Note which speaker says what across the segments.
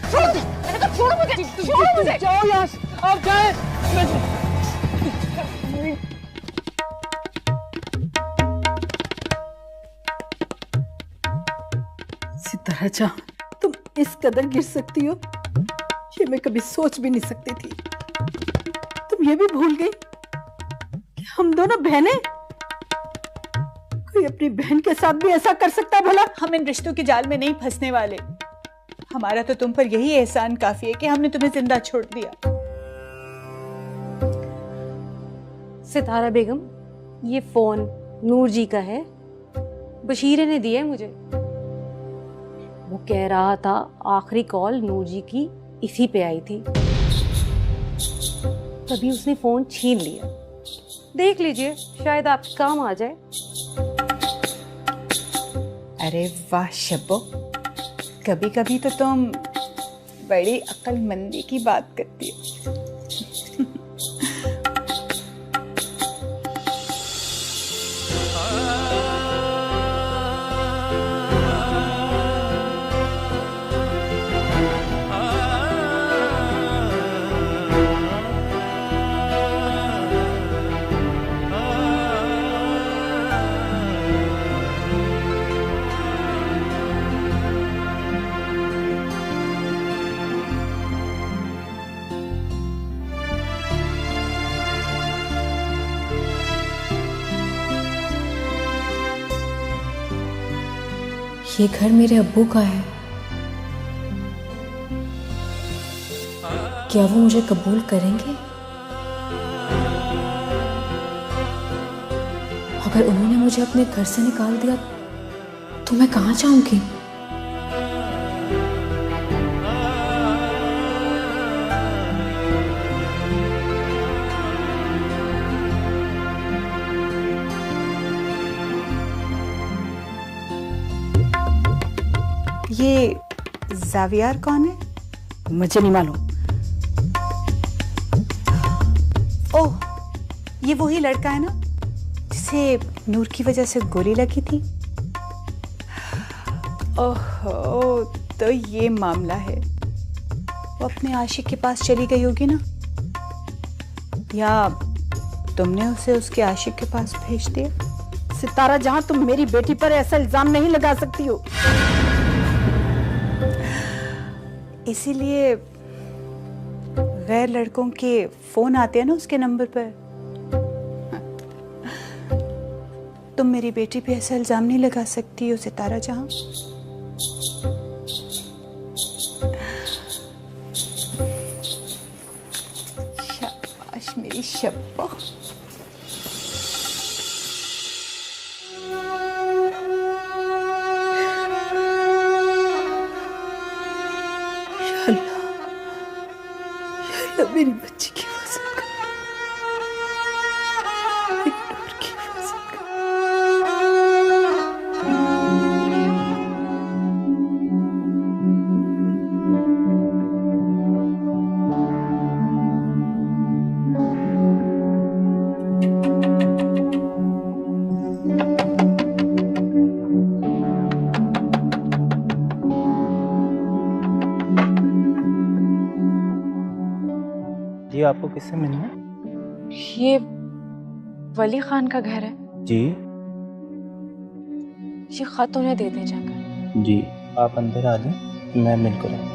Speaker 1: छोड़ो, मैंने कहा छोड़ो मुझे, छोड़ो मुझे।
Speaker 2: जाओ यहाँ से, आप जाए। सितारा जहां तुम इस कदर गिर सकती हो ये मैं कभी सोच भी नहीं सकती थी। तुम ये भी भूल गई कि हम दोनों बहनें। कोई अपनी बहन के साथ भी ऐसा कर सकता भला?
Speaker 1: हम इन रिश्तों के जाल में नहीं फंसने वाले। हमारा तो तुम पर यही एहसान काफी है कि हमने तुम्हें जिंदा छोड़ दिया।
Speaker 3: सितारा बेगम, ये फोन नूर जी का है, बशीरे ने दिया है मुझे। वो कह रहा था आखिरी कॉल नूर जी की इसी पे आई थी, तभी उसने फोन छीन लिया। देख लीजिए, शायद आपके काम आ जाए।
Speaker 1: अरे वाह शब्बो, कभी कभी तो तुम बड़ी अक्लमंदी की बात करती हो।
Speaker 4: ये घर मेरे अब्बू का है। क्या वो मुझे कबूल करेंगे? अगर उन्होंने मुझे अपने घर से निकाल दिया तो मैं कहाँ जाऊंगी?
Speaker 1: ये जावियार कौन है?
Speaker 2: मुझे नहीं मालूम।
Speaker 1: ओह, ये वही लड़का है ना जिसे नूर की वजह से गोली लगी थी? ओहो, तो ये मामला है। वो अपने आशिक के पास चली गई होगी ना, या तुमने उसे उसके आशिक के पास भेज दिया?
Speaker 2: सितारा जहां, तुम मेरी बेटी पर ऐसा इल्जाम नहीं लगा सकती हो।
Speaker 1: इसीलिए गैर लड़कों के फोन आते हैं ना उसके नंबर पर। तुम मेरी बेटी पे ऐसा इल्जाम नहीं लगा सकती हो सितारा जहां। शाबाश मेरी शब्बा।
Speaker 2: मेरी बच्ची की वजह का, नूर की वजह का।
Speaker 5: जी, आपको किससे मिलना है?
Speaker 4: ये वली खान का घर है
Speaker 5: जी
Speaker 4: ये खत उन्हें दे दे जाकर।
Speaker 5: जी, आप अंदर आ जाएं, मैं मिलकर आऊँ।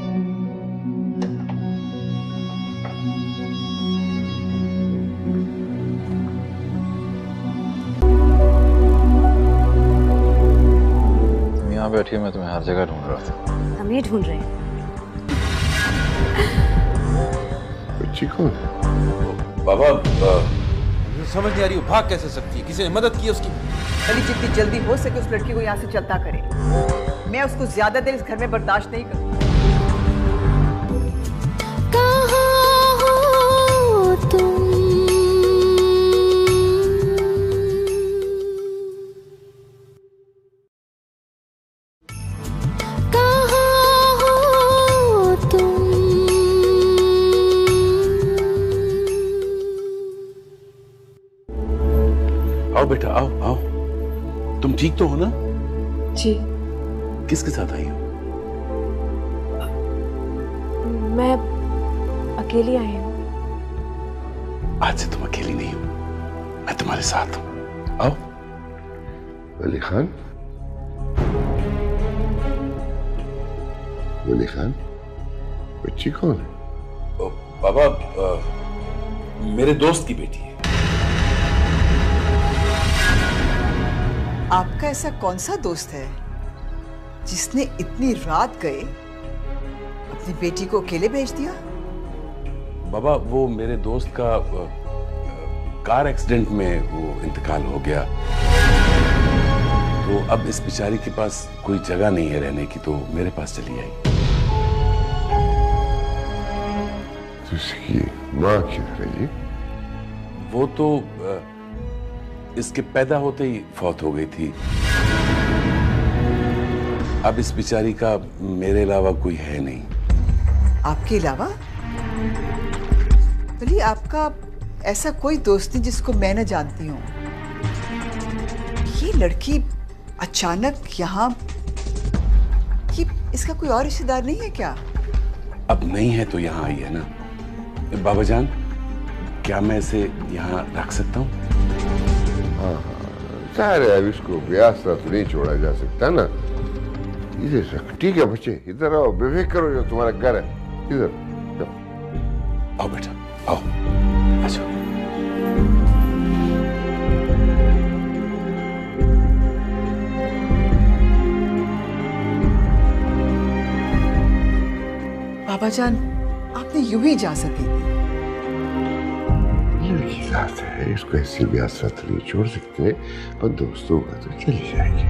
Speaker 6: तुम यहाँ बैठी हो, मैं तुम्हें हर जगह ढूंढ रहा था।
Speaker 3: हम ये ढूंढ रहे हैं।
Speaker 6: बाबा,
Speaker 7: समझ नहीं आ रही हो, भाग कैसे सकती है? किसी ने मदद की उसकी?
Speaker 8: अली जितनी जल्दी हो सके उस लड़की को यहाँ से चलता करे। मैं उसको ज्यादा देर इस घर में बर्दाश्त नहीं करूँ।
Speaker 4: कहाँ हो तुम? कहाँ हो तुम?
Speaker 9: आओ बेटा, आओ आओ। तुम ठीक तो हो ना?
Speaker 4: जी।
Speaker 9: किसके साथ आई हो?
Speaker 3: मैं अकेली आई हूँ।
Speaker 9: आज से तुम अकेली नहीं हो, मैं तुम्हारे साथ हूं। आओ।
Speaker 10: वली खान, वली खान, बच्ची कौन है?
Speaker 9: बाबा, मेरे दोस्त की बेटी है।
Speaker 8: आपका ऐसा कौन सा दोस्त है जिसने इतनी रात गए अपनी बेटी को अकेले भेज दिया?
Speaker 9: बाबा, वो मेरे दोस्त का कार एक्सीडेंट में वो इंतकाल हो गया, तो अब इस बेचारी के पास कोई जगह नहीं है रहने की, तो मेरे पास चली आई।
Speaker 10: तो इसकी माँ किधर है जी?
Speaker 9: वो तो इसके पैदा होते ही फौत हो गई थी। अब इस बेचारी का मेरे अलावा कोई है नहीं।
Speaker 8: आपके अलावा? वली, आपका ऐसा कोई दोस्त नहीं जिसको मैं न जानती हूँ। ये लड़की अचानक यहाँ, ये इसका कोई और रिश्तेदार नहीं है क्या?
Speaker 9: अब नहीं है तो यहाँ आई है ना। बाबा जान, क्या मैं इसे यहाँ रख सकता हूँ?
Speaker 10: हाँ, जाहिर है अब इसको ब्याह तो नहीं छोड़ा जा सकता ना। इधर रख, ठीक है बच्चे, इधर आओ, बेफिक्र करो, जो तुम्हारा घर है, इधर
Speaker 9: आओ बेटा, आओ, अच्छा।
Speaker 8: बाबा जान, आपने यूं ही इजाजत दी थी।
Speaker 10: लड़की साथ है, इसको ऐसे ब्याह साथ नहीं छोड़ सकते, पर दोस्तों का तो चली जाएगी।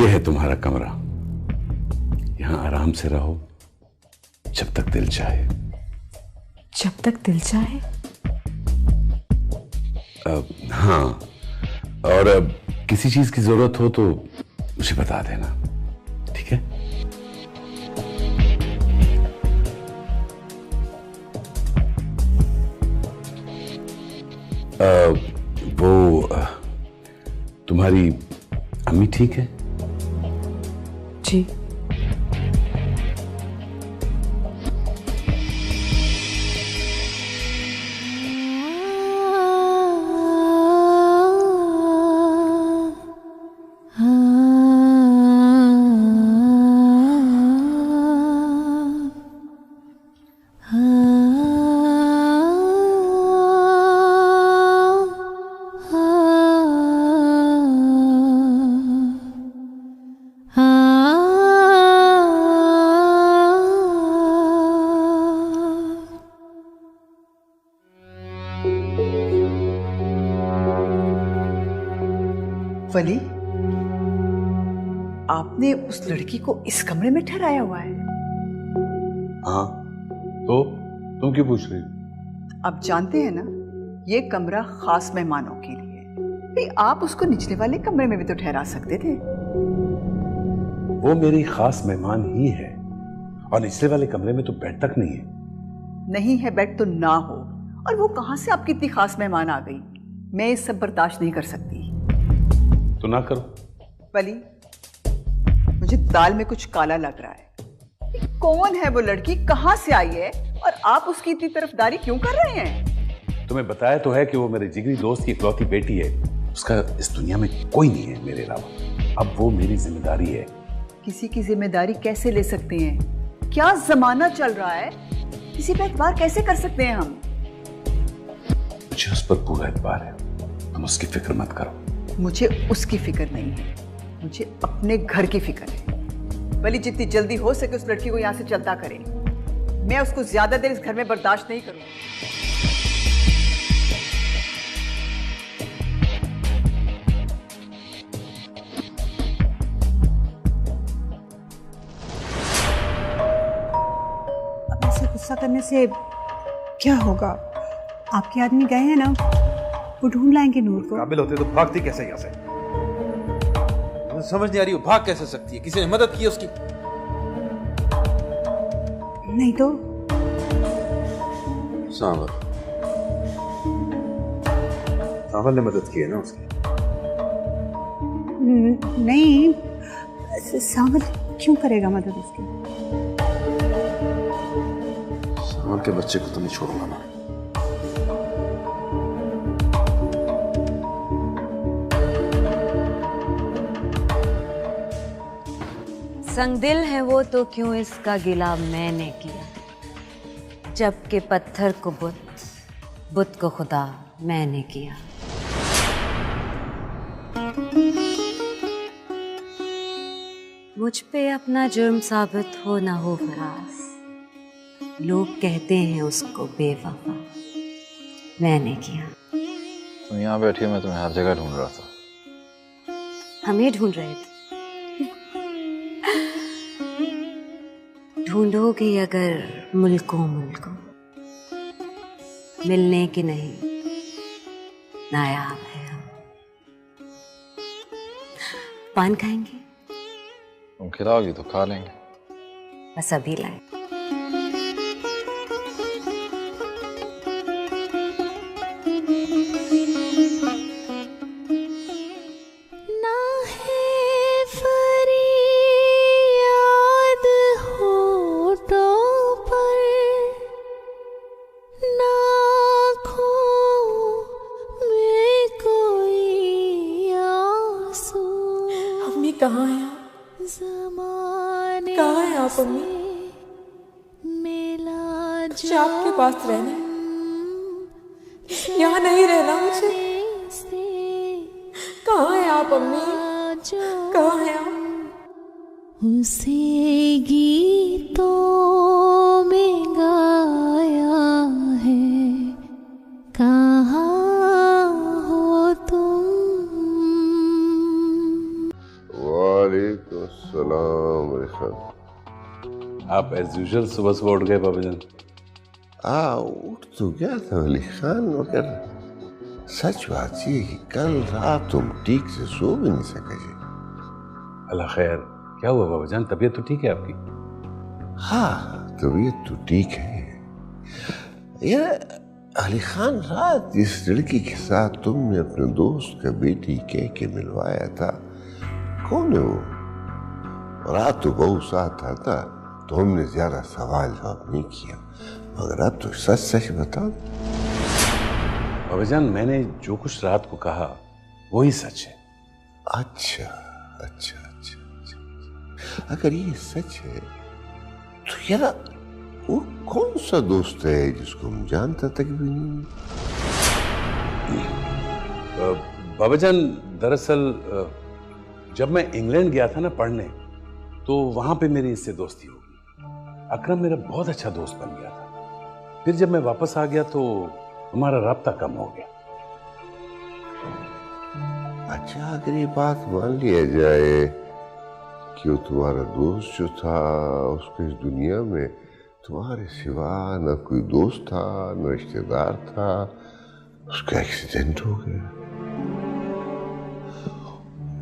Speaker 9: ये है तुम्हारा कमरा, यहां आराम से रहो जब तक दिल चाहे।
Speaker 4: जब तक दिल चाहे?
Speaker 9: हाँ, और किसी चीज की जरूरत हो तो मुझे बता देना, ठीक है? वो तुम्हारी अम्मी ठीक है?
Speaker 4: जी।
Speaker 8: वली, आपने उस लड़की को इस कमरे में ठहराया हुआ है?
Speaker 9: हाँ, तो तुम क्यों पूछ रही हो?
Speaker 8: आप जानते हैं ना, ये कमरा खास मेहमानों के लिए है। भाई, आप उसको निचले वाले कमरे में भी तो ठहरा सकते थे।
Speaker 9: वो मेरी खास मेहमान ही है, और निचले वाले कमरे में तो बेड तक नहीं है।
Speaker 8: नहीं है बेड तो ना हो, और वो कहां से आपकी इतनी खास मेहमान आ गई? मैं ये सब बर्दाश्त नहीं कर सकती।
Speaker 9: तो ना करो।
Speaker 8: वली, मुझे दाल में कुछ काला लग रहा है। कौन है वो लड़की, कहां से आई है, और आप उसकी इतनी तरफदारी क्यों कर रहे हैं?
Speaker 9: तुम्हें बताया तो है कि वो मेरे जिगरी दोस्त की इकलौती बेटी है, उसका इस दुनिया में कोई नहीं है मेरे अलावा। अब वो मेरी जिम्मेदारी है।
Speaker 8: किसी की जिम्मेदारी कैसे ले सकते हैं? क्या जमाना चल रहा है, किसी पे एतबार कैसे कर सकते हैं हम?
Speaker 9: मुझे उस पर पूरा एतबार है, तुम उसकी फिक्र मत करो।
Speaker 8: मुझे उसकी फिक्र नहीं है, मुझे अपने घर की फिक्र है। वली, जितनी जल्दी हो सके उस लड़की को यहाँ से चलता करें। मैं उसको ज्यादा देर इस घर में बर्दाश्त नहीं करूंगी।
Speaker 1: अब ऐसे गुस्सा करने से क्या होगा? आपके आदमी गए हैं ना, वो ढूंढ लाएंगे नूर को।
Speaker 7: काबिल होते तो भागती कैसे यहाँ से? मुझे समझ नहीं आ रही वो भाग कैसे सकती है? किसी ने मदद की उसकी?
Speaker 1: नहीं तो
Speaker 7: सांवर सांवर ने मदद की है ना उसकी?
Speaker 1: नहीं, सांवर क्यों करेगा मदद उसकी?
Speaker 7: सांवर के बच्चे को तो नहीं छोड़ूंगा मैं।
Speaker 3: संगदिल है वो तो क्यों इसका गिला मैंने किया, जबकि पत्थर को बुत, बुत को खुदा मैंने किया। मुझ पे अपना जुर्म साबित हो ना हो फराज, लोग कहते हैं उसको बेवफा, मैंने किया।
Speaker 6: तुम यहाँ बैठी हो, मैं तुम्हें हर जगह ढूंढ रहा था।
Speaker 3: हमें ढूंढ रहे थे? ढूंढोगे अगर मुल्कों मुल्कों, मिलने की नहीं नायाब है हम। पान खाएंगे?
Speaker 6: तुम खिलाओगी तो खा लेंगे।
Speaker 3: बस अभी लाए।
Speaker 4: कहाँ है आप? कहाँ है आप अम्मी? मुझे आपके पास रहना है, यहाँ नहीं रहना मुझे। कहाँ है आप अम्मी? कहाँ है आप?
Speaker 11: उसे गीतों में गाया है, कहाँ हो तुम?
Speaker 10: वालेकुम सलाम।
Speaker 9: आप एज यूजुअल सुबह सुबह उठ गए बाबूजान?
Speaker 10: उठ तो गया था अली खान, मगर सच बात ये कि कल रात तुम ठीक से सो भी नहीं सके।
Speaker 9: अल्लाह खैर, क्या हुआ बाबूजान? तबीयत तो ठीक है आपकी?
Speaker 10: हाँ, तबीयत तो ठीक है। यार अली खान, रात जिस लड़की के साथ तुमने अपने दोस्त का बेटी कह के मिलवाया था, कौन है वो? रात तो बहुत साथ था, तो हमने ज्यादा सवाल जवाब नहीं किया, मगर अब तो सच सच बताओ।
Speaker 9: बाबूजान, मैंने जो कुछ रात को कहा वही सच है।
Speaker 10: अच्छा अच्छा अच्छा अच्छा, अगर ये सच है तो यार वो कौन सा दोस्त है जिसको हम जानता तक भी नहीं?
Speaker 9: बाबूजान, दरअसल जब मैं इंग्लैंड गया था ना पढ़ने, तो वहां पे मेरी इससे दोस्ती हो गई। अकरम मेरा बहुत अच्छा दोस्त बन गया था। फिर जब मैं वापस आ गया तो हमारा राब्ता कम हो गया।
Speaker 10: अच्छा, अगर ये बात मान लिया जाए कि वो तुम्हारा दोस्त जो था, उसको इस दुनिया में तुम्हारे सिवा न कोई दोस्त था न रिश्तेदार था, उसका एक्सीडेंट हो गया।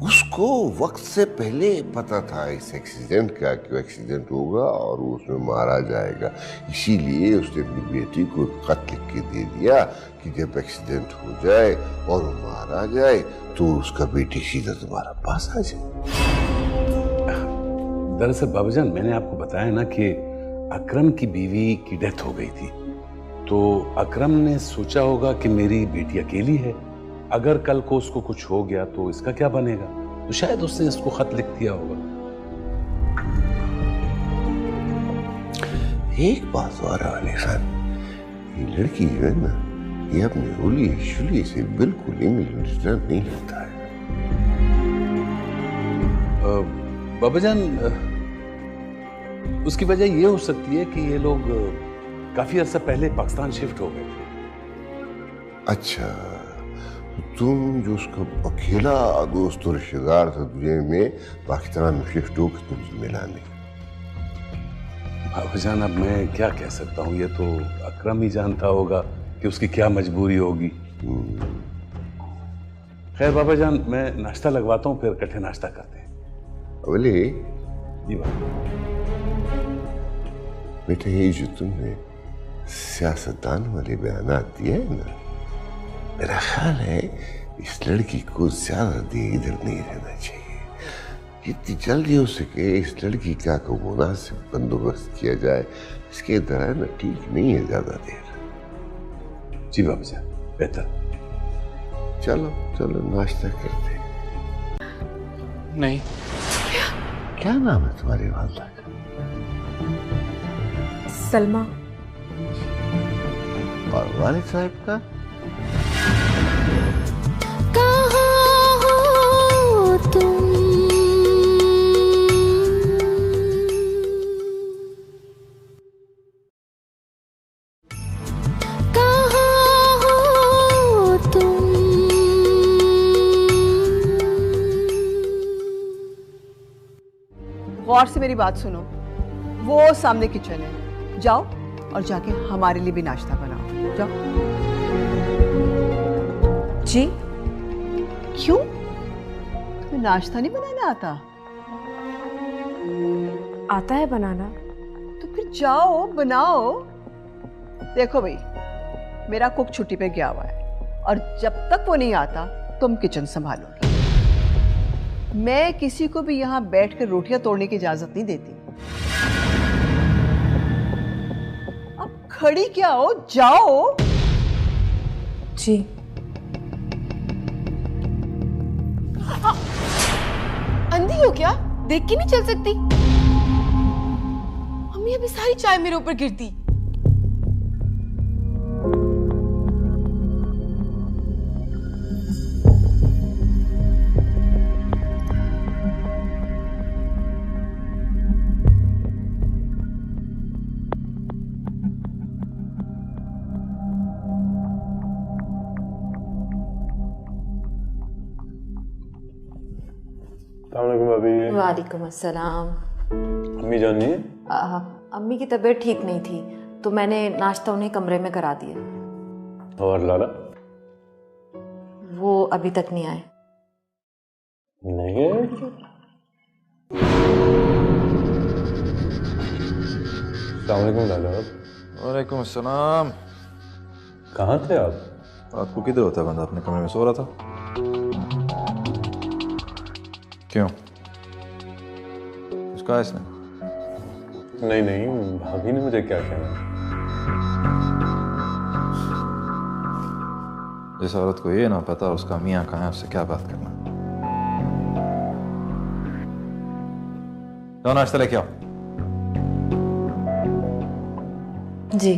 Speaker 10: उसको वक्त से पहले पता था इस एक्सीडेंट का कि वो एक्सीडेंट होगा और वो उसमें मारा जाएगा, इसीलिए उसने अपनी बेटी को खत लिख के दे दिया कि जब एक्सीडेंट हो जाए और वो मारा जाए तो उसका बेटी सीधा तुम्हारा पास आ जाए।
Speaker 9: दरअसल बाबूजान, मैंने आपको बताया ना कि अकरम की बीवी की डेथ हो गई थी, तो अकरम ने सोचा होगा कि मेरी बेटी अकेली है, अगर कल को उसको कुछ हो गया तो इसका क्या बनेगा, तो शायद उसने इसको खत लिख दिया होगा।
Speaker 10: एक बात और अली खान, ये लड़की जो है ना, ये अपने होली शुली से बिल्कुल इंग्लिश नहीं लगता है।
Speaker 9: बाबाजान, उसकी वजह ये हो सकती है कि ये लोग काफी अर्सा पहले पाकिस्तान शिफ्ट हो गए थे।
Speaker 10: अच्छा, तुम जो उसका अकेला दोस्त और रिश्तेदार था दुनिया में, पाकिस्तान में शिफ्ट होकर तुमसे मिला नहीं।
Speaker 9: बाबूजान, अब मैं क्या कह सकता हूँ, ये तो अकरम ही जानता होगा कि उसकी क्या मजबूरी होगी। खैर बाबाजान, मैं नाश्ता लगवाता हूँ, फिर इकट्ठे नाश्ता करते हैं।
Speaker 10: अवली
Speaker 9: जी बाबा।
Speaker 10: बेटा, ये जो तुमने सियासतदान वाले बयानात दिए हैं ना, मेरा ख्याल है इस लड़की को ज्यादा देर इधर नहीं रहना चाहिए। जितनी जल्दी हो सके इस लड़की का को मुनासिब बंदोबस्त किया जाए। इसके इधर रहना ठीक नहीं है ज्यादा देर।
Speaker 9: जी बाबा साहब, बेहतर।
Speaker 10: चलो चलो नाश्ता करते।
Speaker 5: नहीं।
Speaker 10: क्या नाम है तुम्हारी वालदा का?
Speaker 4: सलमा।
Speaker 10: और वालिद साहब का?
Speaker 11: कहाँ हो तुम? कहाँ हो तुम?
Speaker 8: गौर से मेरी बात सुनो, वो सामने किचन है, जाओ और जाके हमारे लिए भी नाश्ता बनाओ। जाओ।
Speaker 4: जी?
Speaker 8: क्यों? तुम्हें नाश्ता नहीं बनाना आता?
Speaker 4: आता है बनाना।
Speaker 8: तो फिर जाओ बनाओ। देखो भाई, मेरा कुक छुट्टी पे गया हुआ है और जब तक वो नहीं आता तुम किचन संभालोगे। मैं किसी को भी यहाँ बैठकर रोटियां तोड़ने की इजाजत नहीं देती। अब खड़ी क्या हो, जाओ।
Speaker 4: जी।
Speaker 12: अंधी हो क्या? देख के नहीं चल सकती? मम्मी अभी सारी चाय मेरे ऊपर गिरती।
Speaker 13: वालेकुम अस्सलाम।
Speaker 6: अम्मी जान नहीं है?
Speaker 13: अम्मी की तबीयत ठीक नहीं थी तो मैंने नाश्ता उन्हें कमरे में करा दिया।
Speaker 6: और लाला?
Speaker 13: वो अभी तक नहीं आए।
Speaker 6: नहीं है? अस्सलामुअलैकुम लाला।
Speaker 7: वालेकुम अस्सलाम।
Speaker 6: कहाँ थे आप?
Speaker 7: रात को किधर होता है बंदा? अपने कमरे में सो रहा था। क्यों? कुछ कहा इसने?
Speaker 6: नहीं नहीं, भाभी ने मुझे क्या कहना।
Speaker 7: जिस औरत को ये ना पता उसका मियाँ कहाँ है, उससे क्या बात करना। तो नाश्ता लेके आओ।
Speaker 13: जी।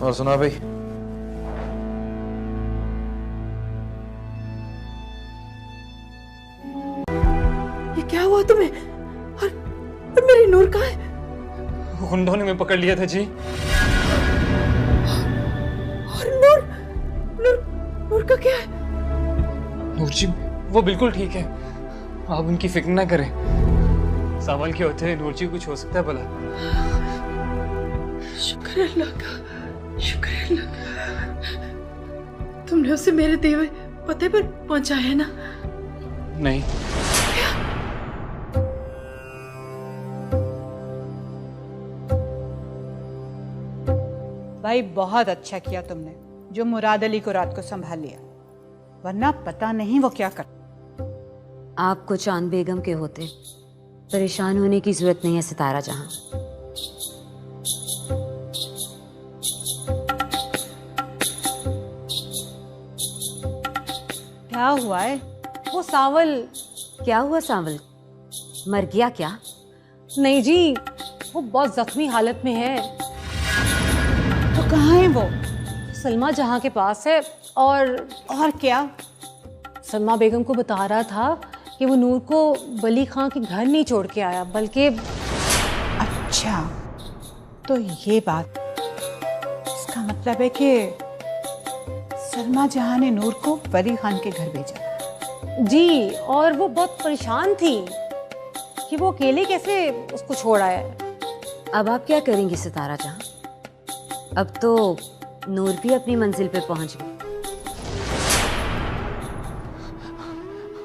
Speaker 7: और सुना भाई?
Speaker 2: ये क्या हुआ तुम्हें? और मेरी नूर कहाँ है?
Speaker 5: गुंडों ने मैं पकड़ लिया था जी।
Speaker 2: और नूर नूर का क्या है?
Speaker 5: नूर जी वो बिल्कुल ठीक है, आप उनकी फिक्र ना करें। सवाल क्या होते हैं, नूर जी कुछ हो सकता है भला?
Speaker 2: शुक्र है अल्लाह का, शुक्र है अल्लाह का। तुमने उसे मेरे दिए हुए पते पर पहुंचाया है ना?
Speaker 5: नहीं।
Speaker 1: भाई बहुत अच्छा किया तुमने जो मुराद अली को रात को संभाल लिया, वरना पता नहीं वो क्या कर।
Speaker 3: आपको चांद बेगम के होते परेशान होने की जरूरत नहीं है सितारा जहां।
Speaker 1: क्या हुआ है?
Speaker 3: वो सावल। क्या हुआ सावल? मर गया क्या?
Speaker 12: नहीं जी, वो बहुत जख्मी हालत में है।
Speaker 1: तो कहाँ है वो?
Speaker 12: सलमा जहां के पास है। और
Speaker 1: क्या?
Speaker 12: सलमा बेगम को बता रहा था कि वो नूर को वली खां के घर नहीं छोड़ के आया, बल्कि।
Speaker 1: अच्छा, तो ये बात, इसका मतलब है कि सलमा जहां ने नूर को वली खान के घर भेजा।
Speaker 12: जी, और वो बहुत परेशान थी कि वो अकेले कैसे उसको छोड़ आया।
Speaker 3: अब आप क्या करेंगी सितारा जहां? अब तो नूर भी अपनी मंजिल पे पहुंच गई।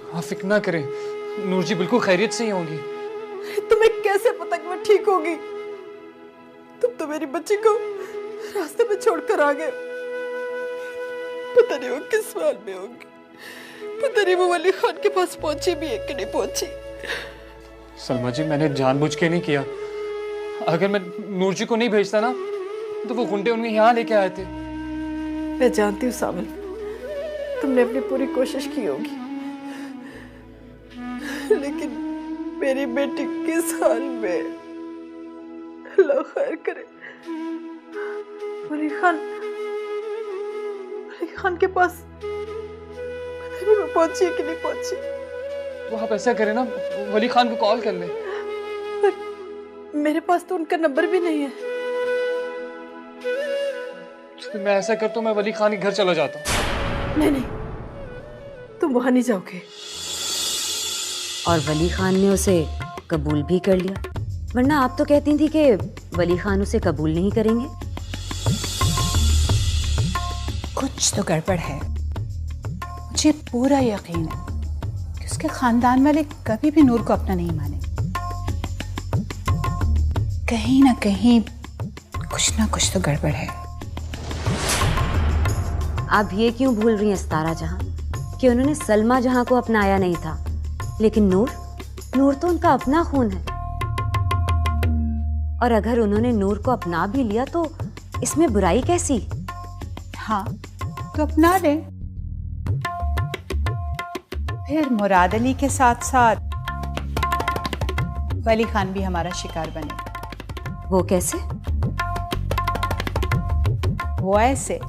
Speaker 5: आप फिक्र ना करें, नूर जी बिल्कुल खैरियत से ही होंगी।
Speaker 2: तुम्हें कैसे पता कि वो ठीक होगी? तुम तो मेरी बच्ची को रास्ते में छोड़कर आ गए। पता नहीं वो किस हाल में होगी, पता नहीं वो वली खान के पास पहुंची भी है कि नहीं पहुंची।
Speaker 5: सलमा जी, मैंने जानबूझ के नहीं किया। अगर मैं नूर जी को नहीं भेजता ना तो वो गुंडे उन्हें यहाँ लेके आए थे।
Speaker 2: मैं जानती हूँ सामल, तुमने अपनी पूरी कोशिश की होगी, लेकिन मेरी बेटी किस हाल में, अल्लाह खैर करे। वली खान के पास पता नहीं वो पहुंची है कि नहीं पहुंची।
Speaker 5: तो आप ऐसा करें ना, वली खान को कॉल कर ले।
Speaker 2: पर मेरे पास तो उनका नंबर भी नहीं है।
Speaker 5: तो मैं ऐसा करता हूँ, मैं वली खान के घर चला जाता हूँ।
Speaker 2: नहीं नहीं, तुम वहां नहीं जाओगे।
Speaker 14: और वली खान ने उसे कबूल भी कर लिया, वरना आप तो कहती थी कि वली खान उसे कबूल नहीं करेंगे।
Speaker 1: कुछ तो गड़बड़ है। मुझे पूरा यकीन है कि उसके खानदान वाले कभी भी नूर को अपना नहीं माने। कहीं ना कहीं कुछ तो गड़बड़ है।
Speaker 14: आप ये क्यों भूल रही हैं सितारा जहां कि उन्होंने सलमा जहां को अपनाया नहीं था, लेकिन नूर तो उनका अपना खून है। और अगर उन्होंने नूर को अपना भी लिया तो इसमें बुराई कैसी?
Speaker 1: हाँ तो अपना ले। फिर मुराद अली के साथ साथ वली खान भी हमारा शिकार बने।
Speaker 14: वो कैसे?
Speaker 1: वो ऐसे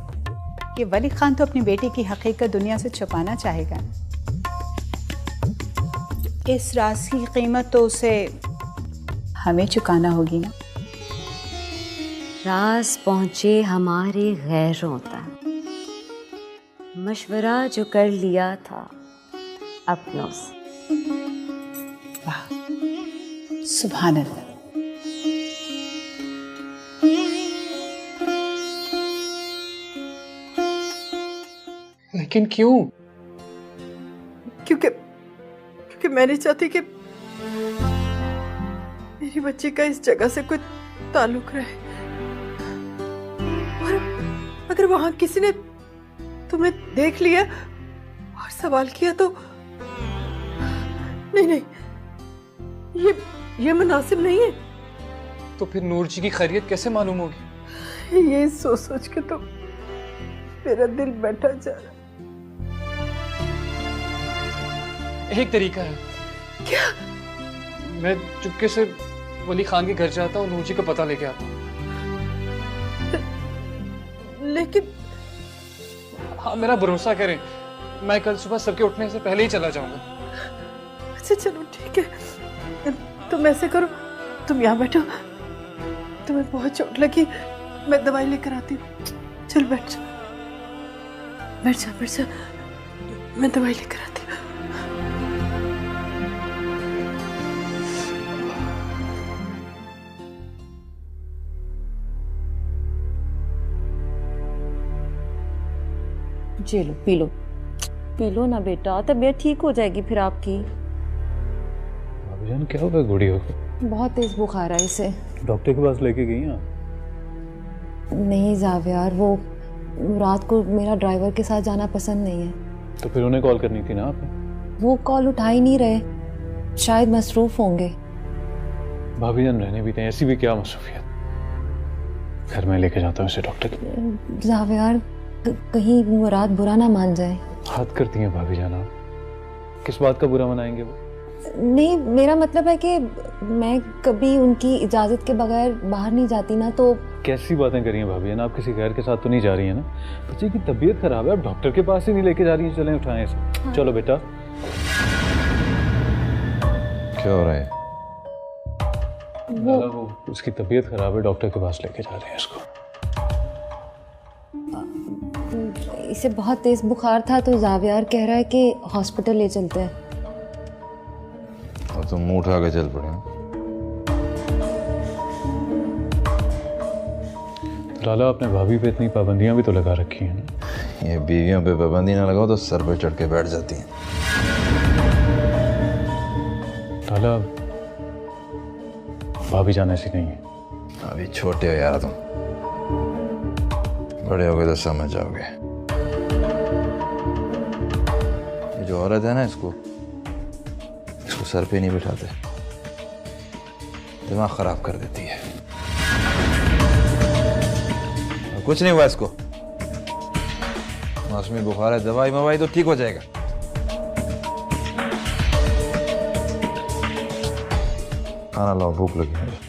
Speaker 1: कि वली खान तो अपनी बेटी की हकीकत दुनिया से छुपाना चाहेगा। इस राज की कीमत तो उसे हमें चुकाना होगी ना।
Speaker 14: राज पहुंचे हमारे गैरों तक, मशवरा जो कर लिया था अपनों से।
Speaker 1: वाह, सुभान अल्लाह।
Speaker 5: लेकिन क्यों?
Speaker 2: क्योंकि मैं नहीं चाहती कि मेरी बच्ची का इस जगह से कोई ताल्लुक रहे। और अगर वहां किसी ने तुम्हें देख लिया और सवाल किया तो नहीं, ये मुनासिब नहीं है।
Speaker 5: तो फिर नूर जी की खैरियत कैसे मालूम होगी?
Speaker 2: ये सोच के तो मेरा दिल बैठा जा रहा।
Speaker 5: एक तरीका है।
Speaker 2: क्या?
Speaker 5: मैं चुपके से वली खान के घर जाता हूँ, नूर जी को पता लेके आता हूँ।
Speaker 2: लेकिन
Speaker 5: हाँ, मेरा भरोसा करें, मैं कल सुबह सबके उठने से पहले ही चला जाऊंगा।
Speaker 2: अच्छा चलो ठीक है, तुम ऐसे करो, तुम यहाँ बैठो, तुम्हें बहुत चोट लगी, मैं दवाई लेकर आती हूँ। चल बैठ जा, मैं दवाई लेकर आती हूँ।
Speaker 13: जी लो, पी लो ना बेटा, तबीयत ठीक हो जाएगी फिर आपकी।
Speaker 6: भाभीजान क्या होगा गुड़िया को?
Speaker 13: बहुत तेज बुखार है इसे।
Speaker 6: डॉक्टर के पास लेके गई आप?
Speaker 13: नहीं जावियार, वो रात को मेरा ड्राइवर के साथ जाना पसंद नहीं है।
Speaker 6: तो फिर उन्हें कॉल करनी थी ना आपने?
Speaker 13: वो कॉल उठा ही नहीं रहे, शायद मसरूफ होंगे।
Speaker 6: भाभीजान रहने भी दें, ऐसी भी क्या मसरूफियत। घर में लेके जाता हूँ इसे डॉक्टर के।
Speaker 13: जावियार कहीं मुराद बुरा ना मान जाए।
Speaker 6: हाथ करती हैं भाभीजान आप, किस बात का बुरा मनाएंगे वो?
Speaker 13: नहीं, मेरा मतलब है कि मैं कभी उनकी इजाजत के बगैर बाहर नहीं जाती ना। तो
Speaker 6: कैसी बातें करी हैं भाभीजान, आप किसी गैर के साथ तो नहीं जा रही हैं ना? बच्चे की तबीयत खराब है, आप डॉक्टर के पास ही नहीं लेके जा रही हैं। चलें उठाएं इसे। हाँ। चलो बेटा। क्या हो रहा है? वो उसकी तबीयत खराब है, डॉक्टर के पास लेके जा रहे हैं इसको।
Speaker 13: इसे बहुत तेज बुखार था तो जावियार कह रहा है कि हॉस्पिटल ले चलते हैं।
Speaker 6: और तुम मुंह उठा के चल पड़े। लाला, आपने भाभी पे इतनी पाबंदियां भी तो लगा रखी हैं।
Speaker 10: ये बीवियों पे पाबंदी ना लगाओ तो सर पे चढ़ के बैठ जाती हैं।
Speaker 6: वाला भाभी जान ऐसी नहीं है।
Speaker 15: अभी छोटे हो यार तुम, बड़े हो गए तो समझ जाओगे। ये जो औरत है ना, इसको सर पे नहीं बिठाते, दिमाग खराब कर देती है। और कुछ नहीं हुआ इसको, मौसमी बुखार है, दवाई मवाई तो ठीक हो जाएगा। खाना लाओ, भूख लगी है।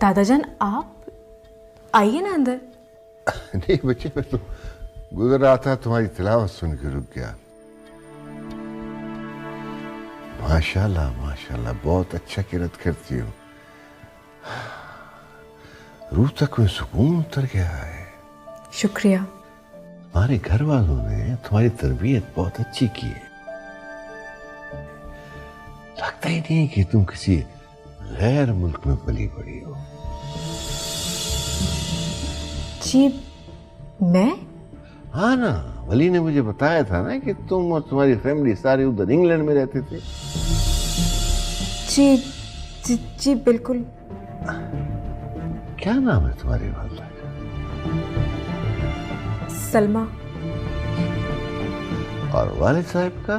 Speaker 2: दादाजान आप आइए ना अंदर।
Speaker 10: नहीं बच्चे, मैं तो गुजर रहा था, तुम्हारी तिलावत सुन के रुक गया। माशाल्लाह माशाल्लाह, बहुत अच्छा किरत करती हो। रूह तक में सुकून उतर गया है।
Speaker 2: शुक्रिया।
Speaker 10: तुम्हारे घर वालों ने तुम्हारी तरबियत बहुत अच्छी की है। लगता ही नहीं कि तुम किसी गैर मुल्क में पली बड़ी हो।
Speaker 2: जी मैं?
Speaker 10: हाँ ना, वली ने मुझे बताया था ना कि तुम और तुम्हारी फैमिली सारे उधर इंग्लैंड में रहते थे।
Speaker 2: जी जी, जी बिल्कुल।
Speaker 10: क्या नाम है तुम्हारी वालदा का?
Speaker 2: सलमा।
Speaker 10: और वालिद साहब का?